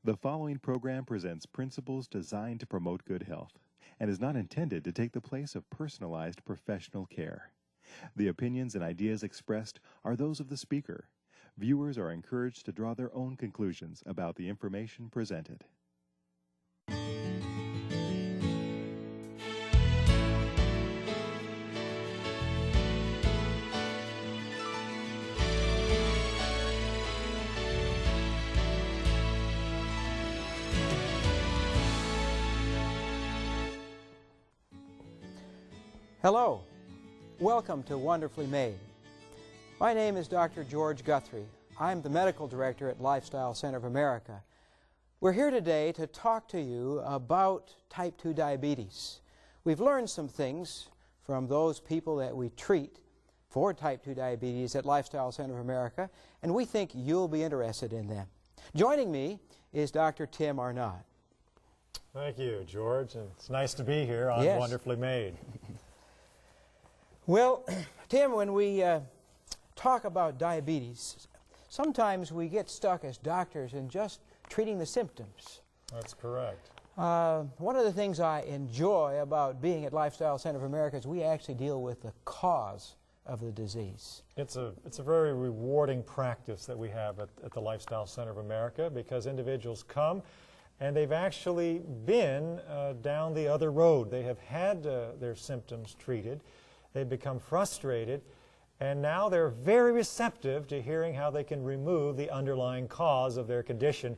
The following program presents principles designed to promote good health and is not intended to take the place of personalized professional care. The opinions and ideas expressed are those of the speaker. Viewers are encouraged to draw their own conclusions about the information presented. Hello, welcome to Wonderfully Made. My name is Dr. George Guthrie. I'm the Medical Director at Lifestyle Center of America. We're here today to talk to you about type 2 diabetes. We've learned some things from those people that we treat for type 2 diabetes at Lifestyle Center of America, and we think you'll be interested in them. Joining me is Dr. Tim Arnott. Thank you, George, and it's nice to be here on Yes. Wonderfully Made. Well, Tim, when we talk about diabetes, sometimes we get stuck as doctors in just treating the symptoms. That's correct. One of the things I enjoy about being at Lifestyle Center of America is we actually deal with the cause of the disease. It's a very rewarding practice that we have at the Lifestyle Center of America, because individuals come and they've actually been down the other road. They have had their symptoms treated. They've become frustrated, and now they're very receptive to hearing how they can remove the underlying cause of their condition.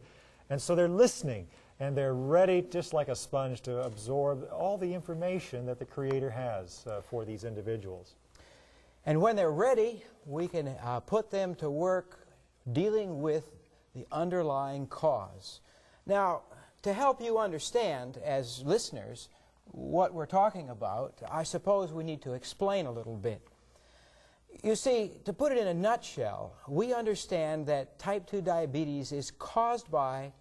And so they're listening, and they're ready, just like a sponge, to absorb all the information that the Creator has for these individuals. And when they're ready, we can put them to work dealing with the underlying cause. Now, to help you understand as listeners what we're talking about, I suppose we need to explain a little bit. You see, to put it in a nutshell, we understand that type 2 diabetes is caused by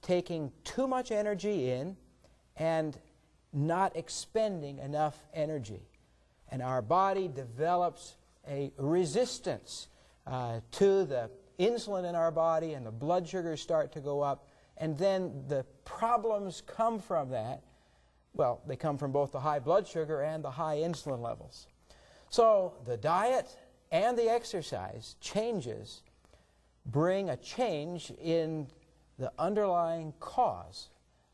taking too much energy in and not expending enough energy. And our body develops a resistance to the insulin in our body, and the blood sugars start to go up, and then the problems come from that. Well, they come from both the high blood sugar and the high insulin levels. So the diet and the exercise changes bring a change in the underlying cause.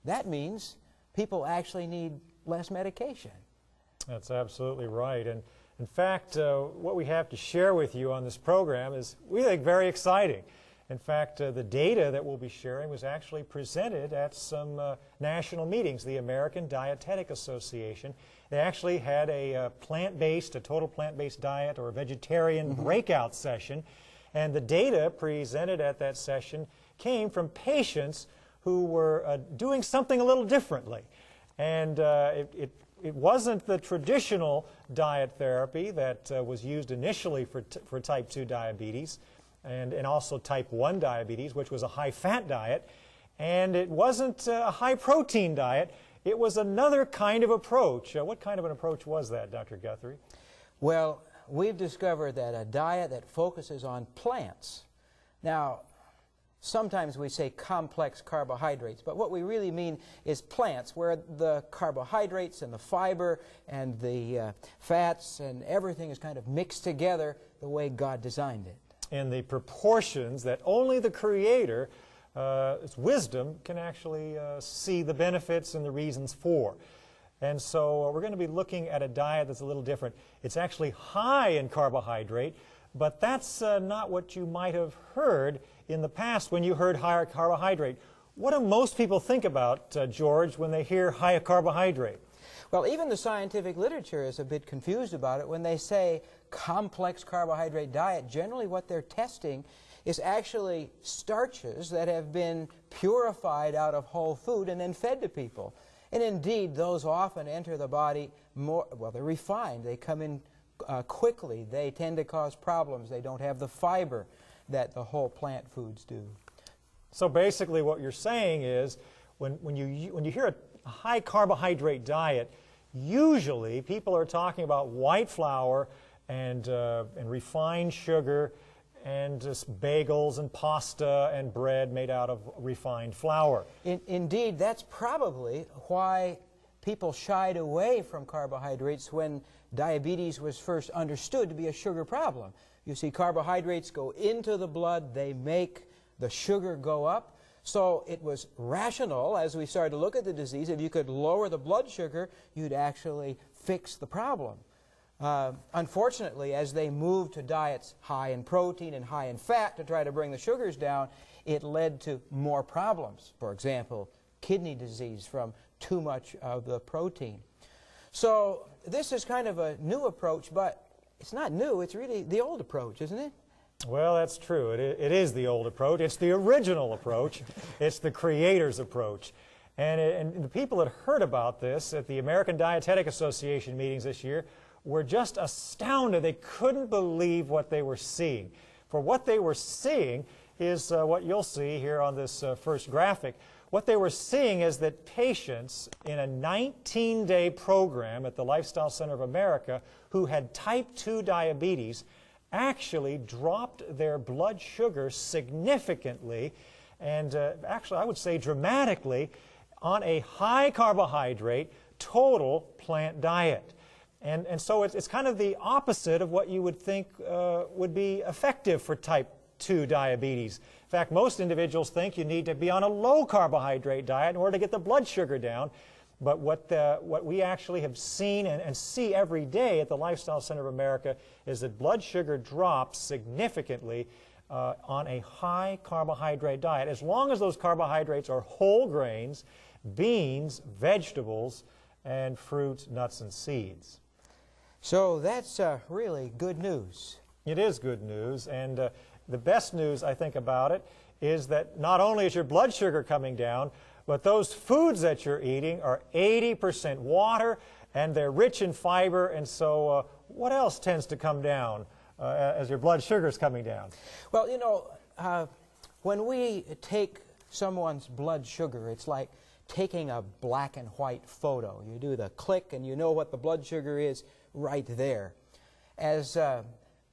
That means people actually need less medication. That's absolutely right. And in fact, what we have to share with you on this program is, we think, very exciting. In fact, the data that we'll be sharing was actually presented at some national meetings, the American Dietetic Association. They actually had a total plant-based diet or a vegetarian breakout session, and the data presented at that session came from patients who were doing something a little differently. And it wasn't the traditional diet therapy that was used initially for type 2 diabetes. And also type 1 diabetes, which was a high-fat diet. And it wasn't a high-protein diet. It was another kind of approach. What kind of an approach was that, Dr. Guthrie? Well, we've discovered that a diet that focuses on plants. Now, sometimes we say complex carbohydrates, but what we really mean is plants, where the carbohydrates and the fiber and the fats and everything is kind of mixed together the way God designed it. In the proportions that only the Creator, its wisdom, can actually see the benefits and the reasons for. And so we're going to be looking at a diet that's a little different. It's actually high in carbohydrate, but that's not what you might have heard in the past when you heard higher carbohydrate. What do most people think about, George, when they hear high carbohydrate? Well, even the scientific literature is a bit confused about it. When they say complex carbohydrate diet, generally what they're testing is actually starches that have been purified out of whole food and then fed to people. And indeed, those often enter the body more, well, they're refined. They come in quickly. They tend to cause problems. They don't have the fiber that the whole plant foods do. So basically what you're saying is, when you hear a high carbohydrate diet, usually people are talking about white flour and refined sugar and just bagels and pasta and bread made out of refined flour. Indeed, that's probably why people shied away from carbohydrates when diabetes was first understood to be a sugar problem. You see, carbohydrates go into the blood, they make the sugar go up. So it was rational, as we started to look at the disease, if you could lower the blood sugar, you'd actually fix the problem. Unfortunately, as they moved to diets high in protein and high in fat to try to bring the sugars down, it led to more problems. For example, kidney disease from too much of the protein. So this is kind of a new approach, but it's not new. It's really the old approach, isn't it? Well, that's true. It is the old approach. It's the original approach. It's the creator's approach. And the people that heard about this at the American Dietetic Association meetings this year were just astounded. They couldn't believe what they were seeing. For what they were seeing is what you'll see here on this first graphic. What they were seeing is that patients in a 19-day program at the Lifestyle Center of America who had type 2 diabetes actually dropped their blood sugar significantly and actually I would say dramatically on a high carbohydrate total plant diet. And so it's kind of the opposite of what you would think would be effective for type 2 diabetes. In fact, most individuals think you need to be on a low carbohydrate diet in order to get the blood sugar down. But what we actually have seen and see every day at the Lifestyle Center of America is that blood sugar drops significantly on a high carbohydrate diet, as long as those carbohydrates are whole grains, beans, vegetables, and fruits, nuts, and seeds. So that's really good news. It is good news, and the best news, I think, about it is that not only is your blood sugar coming down, but those foods that you're eating are 80% water, and they're rich in fiber, and so what else tends to come down as your blood sugar is coming down? Well, you know, when we take someone's blood sugar, it's like taking a black and white photo. You do the click, and you know what the blood sugar is right there. As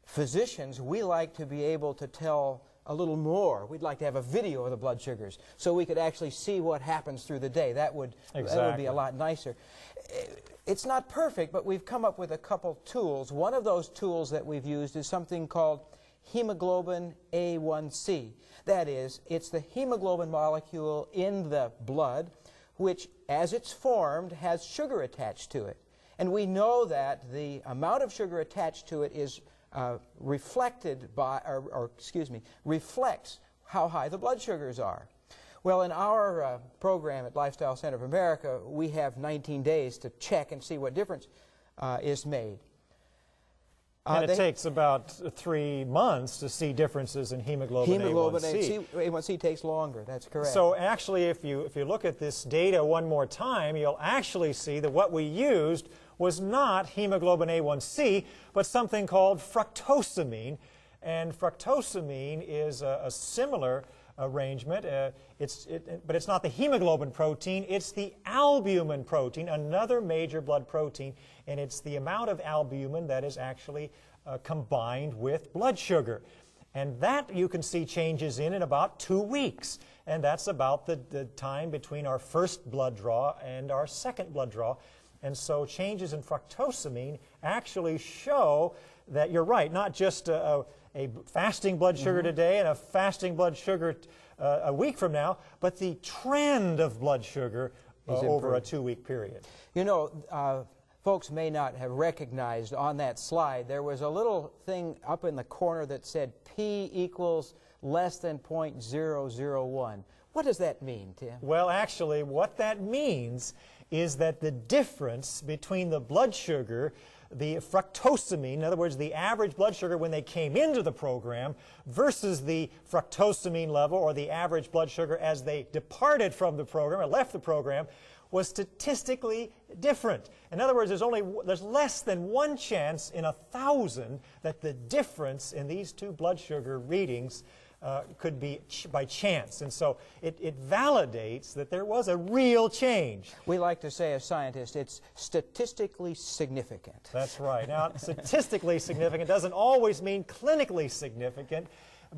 physicians, we like to be able to tell a little more. We'd like to have a video of the blood sugars so we could actually see what happens through the day. That would be a lot nicer. It's not perfect, but we've come up with a couple tools. One of those tools that we've used is something called hemoglobin A1C. That is, it's the hemoglobin molecule in the blood which, as it's formed, has sugar attached to it. And we know that the amount of sugar attached to it is reflected by, reflects how high the blood sugars are. Well, in our program at Lifestyle Center of America, we have 19 days to check and see what difference is made. And it takes about 3 months to see differences in hemoglobin A1C. A1C takes longer, that's correct. So actually, if you look at this data one more time, you'll actually see that what we used was not hemoglobin A1C, but something called fructosamine. And fructosamine is a similar arrangement, but it's not the hemoglobin protein, it's the albumin protein, another major blood protein, and it's the amount of albumin that is actually combined with blood sugar. And that you can see changes in about 2 weeks, and that's about the time between our first blood draw and our second blood draw. And so changes in fructosamine actually show that you're right, not just a fasting blood sugar today and a fasting blood sugar a week from now, but the trend of blood sugar over a 2-week period. You know, folks may not have recognized on that slide, there was a little thing up in the corner that said P equals less than 0.001. What does that mean, Tim? Well, actually, what that means is that the difference between the blood sugar, the fructosamine, in other words, the average blood sugar when they came into the program, versus the fructosamine level, or the average blood sugar as they departed from the program or left the program, was statistically different. In other words, there's less than 1 chance in 1,000 that the difference in these two blood sugar readings could be by chance. And so it validates that there was a real change. We like to say as scientists, it's statistically significant. That's right. Now, statistically significant doesn't always mean clinically significant.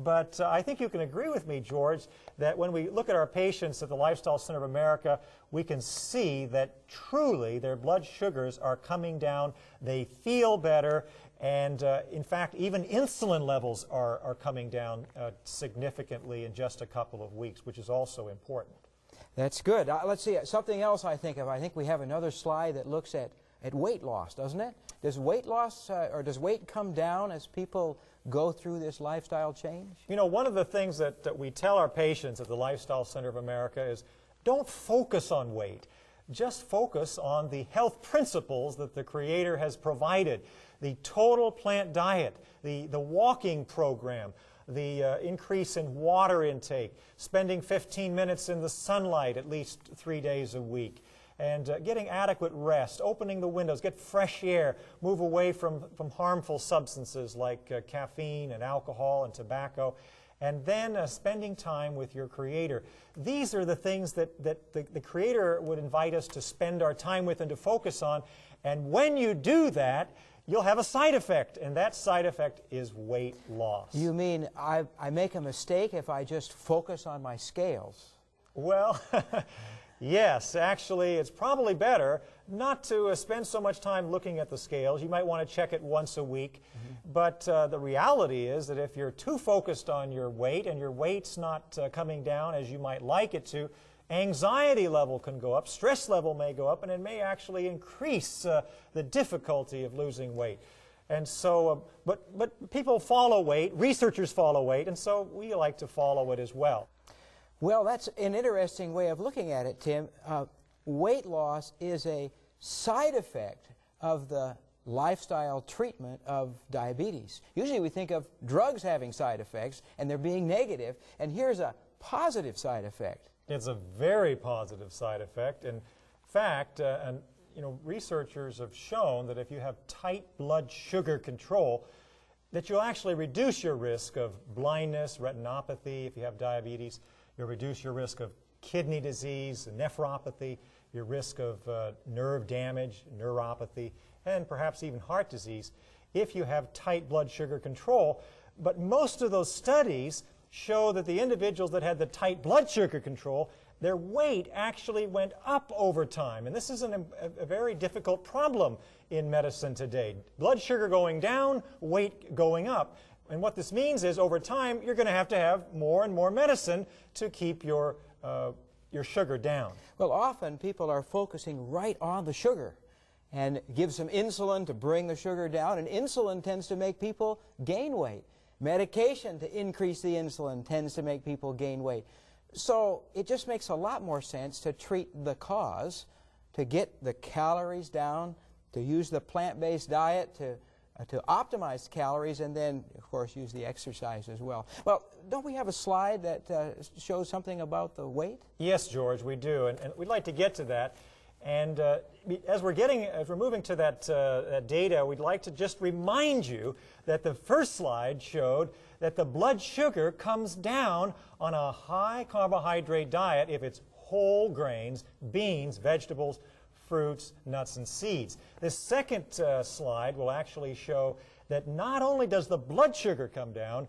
But I think you can agree with me, George, that when we look at our patients at the Lifestyle Center of America, we can see that truly their blood sugars are coming down, they feel better, and in fact, even insulin levels are coming down significantly in just a couple of weeks, which is also important. That's good. Let's see, something else I think of. I think we have another slide that looks at weight loss, doesn't it? Does weight loss, or does weight come down as people go through this lifestyle change? You know, one of the things that we tell our patients at the Lifestyle Center of America is don't focus on weight. Just focus on the health principles that the Creator has provided. The total plant diet, the walking program, the increase in water intake, spending 15 minutes in the sunlight at least 3 days a week, and getting adequate rest, opening the windows, get fresh air, move away from harmful substances like caffeine and alcohol and tobacco, and then spending time with your Creator. These are the things that the Creator would invite us to spend our time with and to focus on. And when you do that, you'll have a side effect, and that side effect is weight loss. You mean I make a mistake if I just focus on my scales? Well, yes, actually, it's probably better not to spend so much time looking at the scales. You might want to check it once a week. But the reality is that if you're too focused on your weight and your weight's not coming down as you might like it to, anxiety level can go up, stress level may go up, and it may actually increase the difficulty of losing weight. And so, but people follow weight, researchers follow weight, and so we like to follow it as well. Well, that's an interesting way of looking at it, Tim. Weight loss is a side effect of the lifestyle treatment of diabetes. Usually we think of drugs having side effects and they're being negative, and here's a positive side effect. It's a very positive side effect. In fact, researchers have shown that if you have tight blood sugar control, that you'll actually reduce your risk of blindness, retinopathy, if you have diabetes. You'll reduce your risk of kidney disease, nephropathy, your risk of nerve damage, neuropathy, and perhaps even heart disease if you have tight blood sugar control. But most of those studies show that the individuals that had the tight blood sugar control, their weight actually went up over time. And this is a very difficult problem in medicine today. Blood sugar going down, weight going up. And what this means is over time you're going to have more and more medicine to keep your sugar down. Well, often people are focusing right on the sugar and give some insulin to bring the sugar down, and insulin tends to make people gain weight. Medication to increase the insulin tends to make people gain weight. So it just makes a lot more sense to treat the cause, to get the calories down, to use the plant-based diet to optimize calories, and then, of course, use the exercise as well. Well, don't we have a slide that shows something about the weight? Yes, George, we do, and we'd like to get to that. And as we're moving to that data, we'd like to just remind you that the first slide showed that the blood sugar comes down on a high carbohydrate diet if it's whole grains, beans, vegetables, fruits, nuts, and seeds. This second slide will actually show that not only does the blood sugar come down,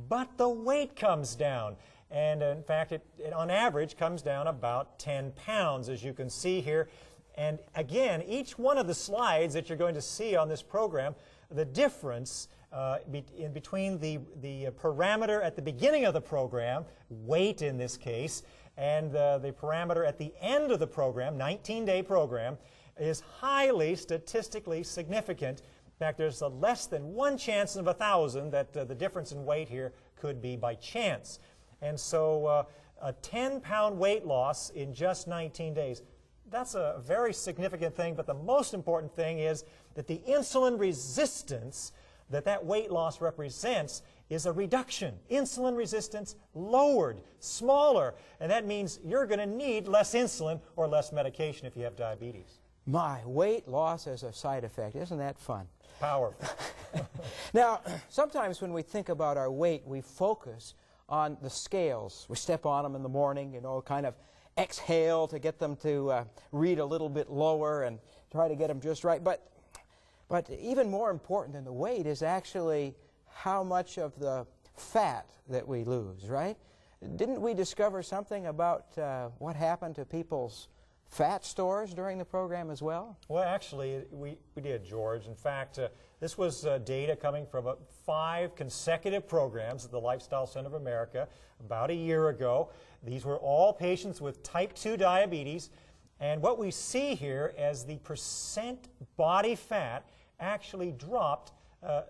but the weight comes down. And in fact, it on average comes down about 10 pounds, as you can see here. And again, each one of the slides that you're going to see on this program, the difference in between the parameter at the beginning of the program, weight in this case, and the parameter at the end of the program, 19-day program, is highly statistically significant. In fact, there's a less than 1 chance in 1,000 that the difference in weight here could be by chance. And so a 10-pound weight loss in just 19 days, that's a very significant thing. But the most important thing is that the insulin resistance that weight loss represents is a reduction. Insulin resistance lowered, smaller. And that means you're going to need less insulin or less medication if you have diabetes. My, weight loss as a side effect. Isn't that fun? Powerful. Now, sometimes when we think about our weight, we focus on the scales. We step on them in the morning, you know, kind of exhale to get them to read a little bit lower and try to get them just right. But even more important than the weight is actually how much of the fat that we lose, right? Didn't we discover something about what happened to people's fat stores during the program as well? Well, actually, we did, George. In fact, this was data coming from 5 consecutive programs at the Lifestyle Center of America about a year ago. These were all patients with type 2 diabetes. And what we see here is the percent body fat actually dropped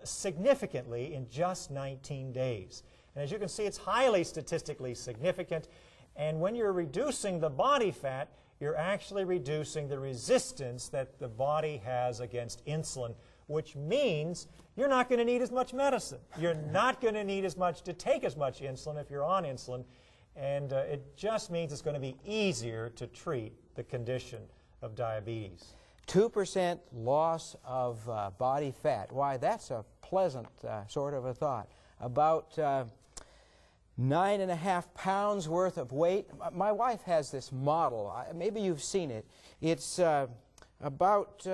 significantly in just 19 days. And as you can see, it's highly statistically significant. And when you're reducing the body fat, you're actually reducing the resistance that the body has against insulin, which means you're not going to need as much medicine. You're not going to need to take as much insulin if you're on insulin. And it just means it's going to be easier to treat the condition of diabetes. 2% loss of body fat. Why, that's a pleasant sort of a thought. About 9.5 pounds worth of weight. My wife has this model. Maybe you've seen it. It's about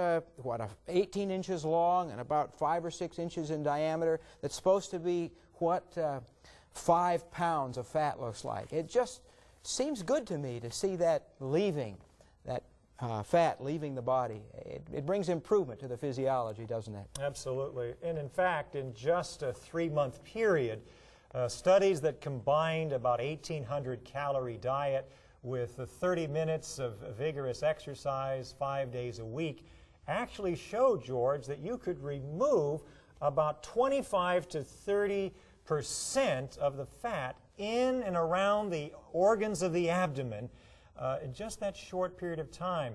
18 inches long and about 5 or 6 inches in diameter. That's supposed to be what 5 pounds of fat looks like. It just seems good to me to see that leaving, that fat leaving the body. It brings improvement to the physiology, doesn't it? Absolutely. And in fact, in just a 3-month period, studies that combined about 1,800 calorie diet with 30 minutes of vigorous exercise 5 days a week actually showed, George, that you could remove about 25 to 30% of the fat in and around the organs of the abdomen in just that short period of time.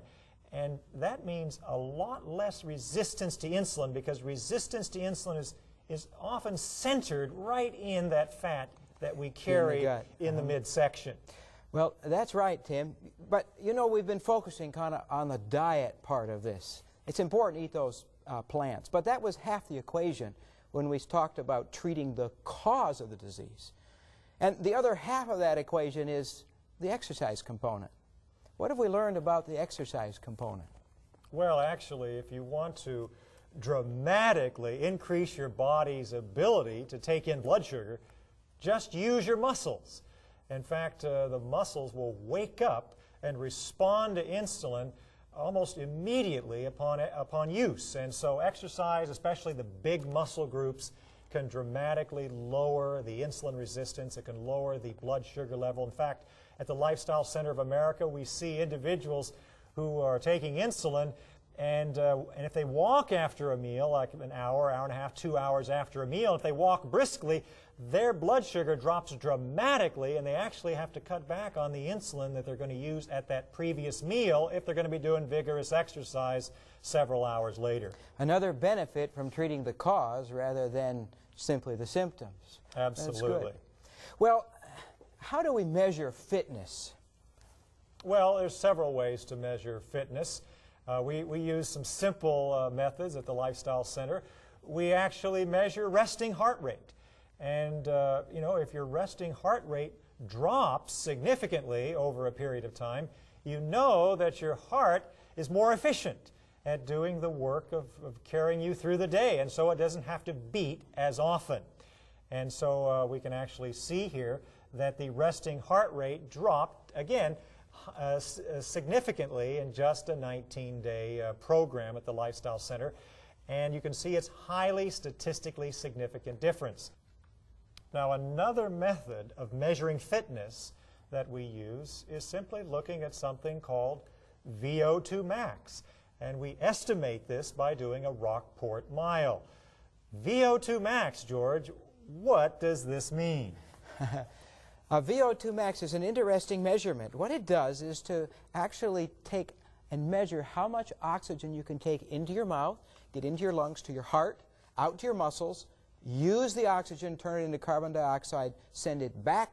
And that means a lot less resistance to insulin, because resistance to insulin is often centered right in that fat that we carry in the midsection. Well, that's right, Tim. But, you know, we've been focusing kind of on the diet part of this. It's important to eat those plants. But that was half the equation when we talked about treating the cause of the disease. And the other half of that equation is the exercise component. What have we learned about the exercise component? Well, actually, if you want to dramatically increase your body's ability to take in blood sugar, just use your muscles. In fact, the muscles will wake up and respond to insulin almost immediately upon use. And so exercise, especially the big muscle groups, can dramatically lower the insulin resistance. It can lower the blood sugar level. In fact, at the Lifestyle Center of America, we see individuals who are taking insulin, and if they walk after a meal, like an hour, hour and a half, 2 hours after a meal, if they walk briskly, their blood sugar drops dramatically, and they actually have to cut back on the insulin that they're going to use at that previous meal if they're going to be doing vigorous exercise several hours later. Another benefit from treating the cause rather than simply the symptoms. Absolutely. That's good. Well, how do we measure fitness? Well, there's several ways to measure fitness. We use some simple methods at the Lifestyle Center. We actually measure resting heart rate. And, you know, if your resting heart rate drops significantly over a period of time, you know that your heart is more efficient at doing the work of carrying you through the day, and so it doesn't have to beat as often. And so we can actually see here that the resting heart rate dropped, again, significantly in just a 19-day program at the Lifestyle Center. And you can see it's highly statistically significant difference. Now, another method of measuring fitness that we use is simply looking at something called VO2 max. And we estimate this by doing a Rockport mile. VO2 max, George, what does this mean? VO2 max is an interesting measurement. What it does is to actually take and measure how much oxygen you can take into your mouth, get into your lungs, to your heart, out to your muscles, use the oxygen, turn it into carbon dioxide, send it back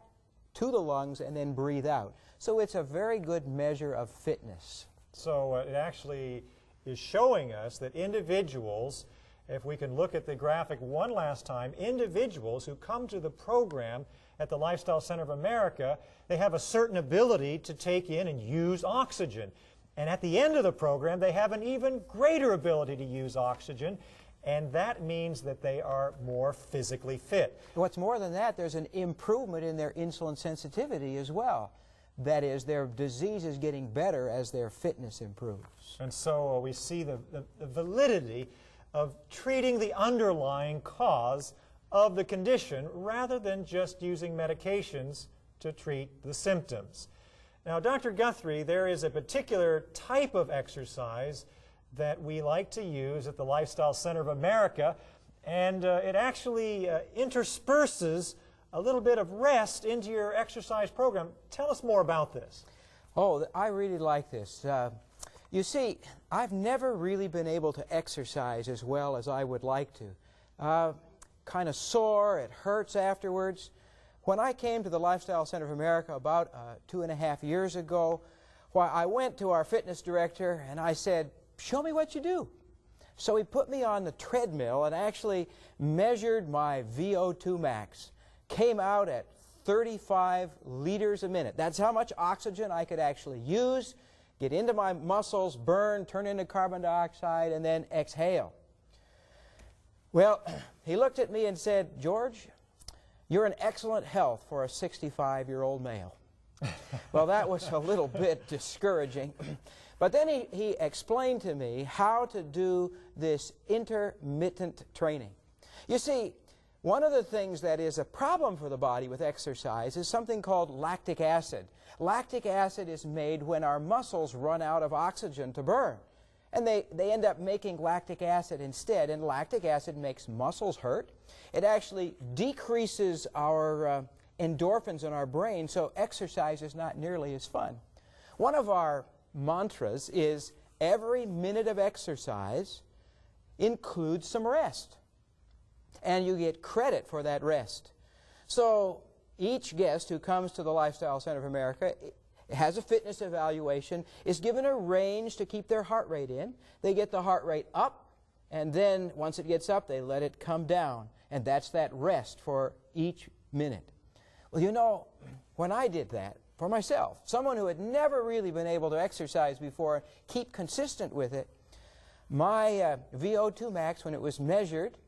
to the lungs, and then breathe out. So it's a very good measure of fitness. So it actually is showing us that individuals, if we can look at the graphic one last time, individuals who come to the program at the Lifestyle Center of America, they have a certain ability to take in and use oxygen. And at the end of the program, they have an even greater ability to use oxygen, and that means that they are more physically fit. What's more than that, there's an improvement in their insulin sensitivity as well. That is, their disease is getting better as their fitness improves. And so we see the validity of treating the underlying cause of the condition rather than just using medications to treat the symptoms. Now, Dr. Guthrie, there is a particular type of exercise that we like to use at the Lifestyle Center of America, and it actually intersperses a little bit of rest into your exercise program. Tell us more about this. Oh, I really like this. You see, I've never really been able to exercise as well as I would like to. Kind of sore, it hurts afterwards. When I came to the Lifestyle Center of America about 2.5 years ago, why, I went to our fitness director and I said, "Show me what you do." So he put me on the treadmill and actually measured my VO2 max. Came out at 35 liters a minute. That's how much oxygen I could actually use, get into my muscles, burn, turn into carbon dioxide, and then exhale. Well, he looked at me and said, "George, you're in excellent health for a 65-year-old male." Well, that was a little bit discouraging. But then he explained to me how to do this intermittent training. You see, one of the things that is a problem for the body with exercise is something called lactic acid. Lactic acid is made when our muscles run out of oxygen to burn. And they end up making lactic acid instead, and lactic acid makes muscles hurt. It actually decreases our endorphins in our brain, so exercise is not nearly as fun. One of our mantras is every minute of exercise includes some rest, and you get credit for that rest. So each guest who comes to the Lifestyle Center of America has a fitness evaluation, is given a range to keep their heart rate in. They get the heart rate up, and then once it gets up, they let it come down. And that's that rest for each minute. Well, you know, when I did that for myself, someone who had never really been able to exercise before, keep consistent with it, my VO2 max, when it was measured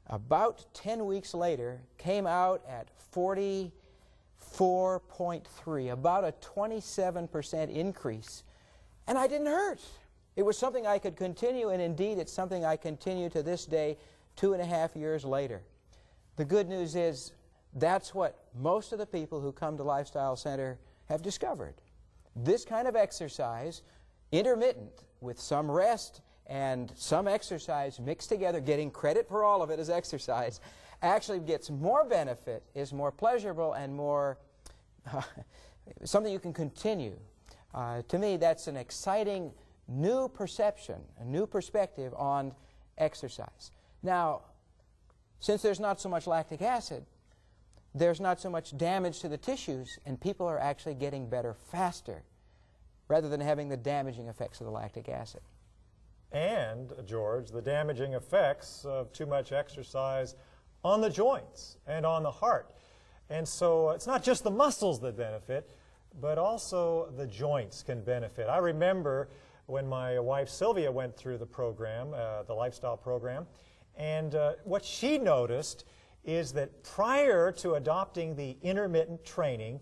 about 10 weeks later, came out at 44.3, about a 27% increase. And I didn't hurt. It was something I could continue, and indeed it's something I continue to this day, 2.5 years later. The good news is that's what most of the people who come to Lifestyle Center have discovered. This kind of exercise, intermittent, with some rest and some exercise mixed together, getting credit for all of it as exercise, actually gets more benefit, is more pleasurable, and more something you can continue. To me, that's an exciting new perception, a new perspective on exercise. Now, since there's not so much lactic acid, there's not so much damage to the tissues, and people are actually getting better faster rather than having the damaging effects of the lactic acid. And, George, the damaging effects of too much exercise on the joints and on the heart. And so it's not just the muscles that benefit, but also the joints can benefit. I remember when my wife Sylvia went through the program, the lifestyle program, and what she noticed is that prior to adopting the intermittent training,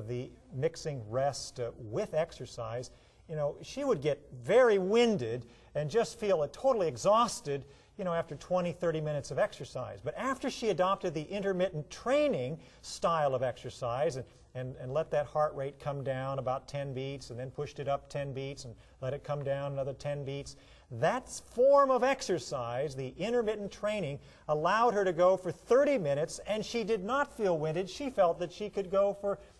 the mixing rest with exercise, you know, she would get very winded and just feel totally exhausted, you know, after 20, 30 minutes of exercise. But after she adopted the intermittent training style of exercise and let that heart rate come down about 10 beats and then pushed it up 10 beats and let it come down another 10 beats, that form of exercise, the intermittent training, allowed her to go for 30 minutes, and she did not feel winded. She felt that she could go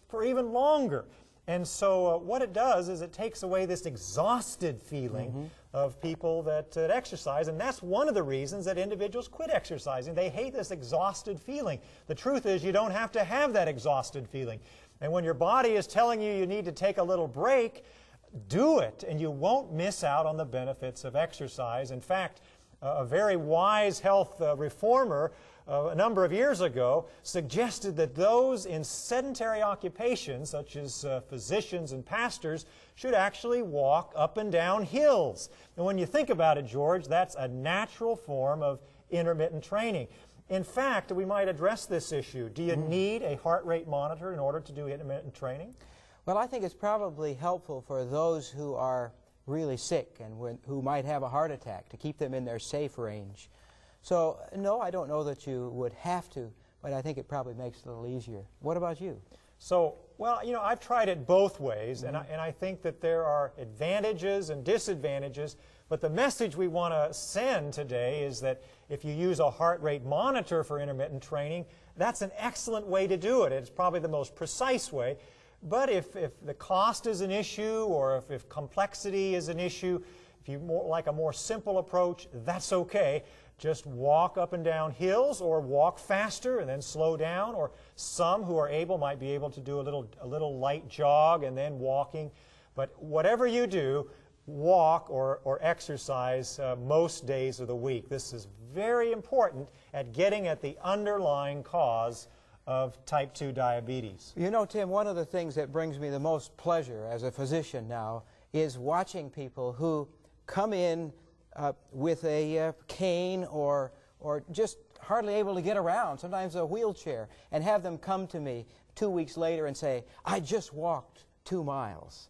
for even longer. And so what it does is it takes away this exhausted feeling of people that exercise, and that's one of the reasons that individuals quit exercising. They hate this exhausted feeling. The truth is you don't have to have that exhausted feeling. And when your body is telling you you need to take a little break, do it, and you won't miss out on the benefits of exercise. In fact, a very wise health reformer a number of years ago suggested that those in sedentary occupations, such as physicians and pastors, should actually walk up and down hills. And when you think about it, George, that's a natural form of intermittent training. In fact, we might address this issue. Do you need a heart rate monitor in order to do intermittent training? Well, I think it's probably helpful for those who are really sick and who might have a heart attack to keep them in their safe range. So, no, I don't know that you would have to, but I think it probably makes it a little easier. What about you? So, well, you know, I've tried it both ways, and I think that there are advantages and disadvantages, but the message we want to send today is that if you use a heart rate monitor for intermittent training, that's an excellent way to do it. It's probably the most precise way. But if the cost is an issue, or if complexity is an issue, if you like a more simple approach, that's okay. Just walk up and down hills, or walk faster and then slow down, or some who are able might be able to do a little light jog and then walking. But whatever you do, walk or exercise most days of the week. This is very important at getting at the underlying cause of type 2 diabetes. You know, Tim, one of the things that brings me the most pleasure as a physician now is watching people who come in with a cane or just hardly able to get around, sometimes a wheelchair, and have them come to me 2 weeks later and say, I just walked 2 miles.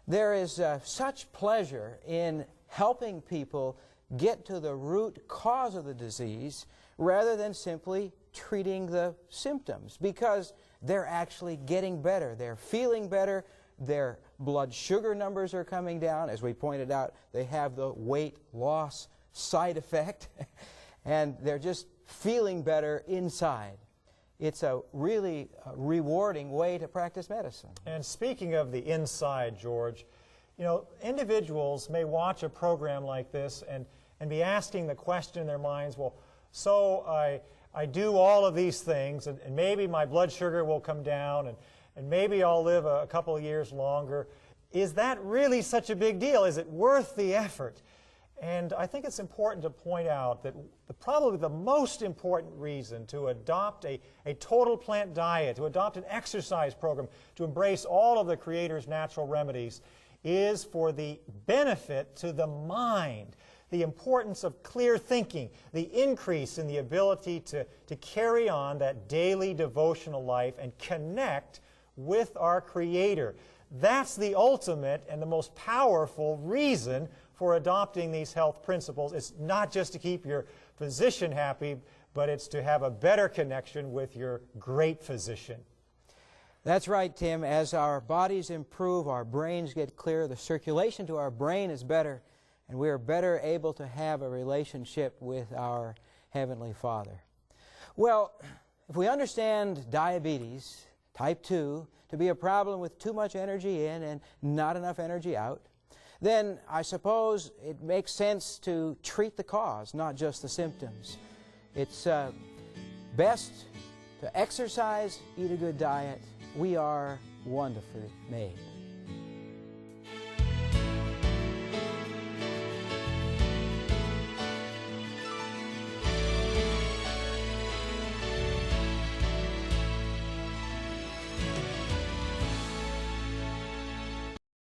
There is such pleasure in helping people get to the root cause of the disease rather than simply treating the symptoms, because they're actually getting better. They're feeling better. Their blood sugar numbers are coming down. As we pointed out, they have the weight loss side effect, and they're just feeling better inside. It's a really rewarding way to practice medicine. And speaking of the inside, George, you know, individuals may watch a program like this and be asking the question in their minds, well, so I do all of these things, and maybe my blood sugar will come down, and maybe I'll live a couple of years longer. Is that really such a big deal? Is it worth the effort? And I think it's important to point out that probably the most important reason to adopt a total plant diet, to adopt an exercise program, to embrace all of the Creator's natural remedies, is for the benefit to the mind, the importance of clear thinking, the increase in the ability to carry on that daily devotional life and connect with our Creator. That's the ultimate and the most powerful reason for adopting these health principles. It's not just to keep your physician happy, but it's to have a better connection with your great physician. That's right, Tim. As our bodies improve, our brains get clearer, the circulation to our brain is better, and we are better able to have a relationship with our Heavenly Father. Well, if we understand diabetes, type 2, to be a problem with too much energy in and not enough energy out, then I suppose it makes sense to treat the cause, not just the symptoms. It's best to exercise, eat a good diet. We are wonderfully made.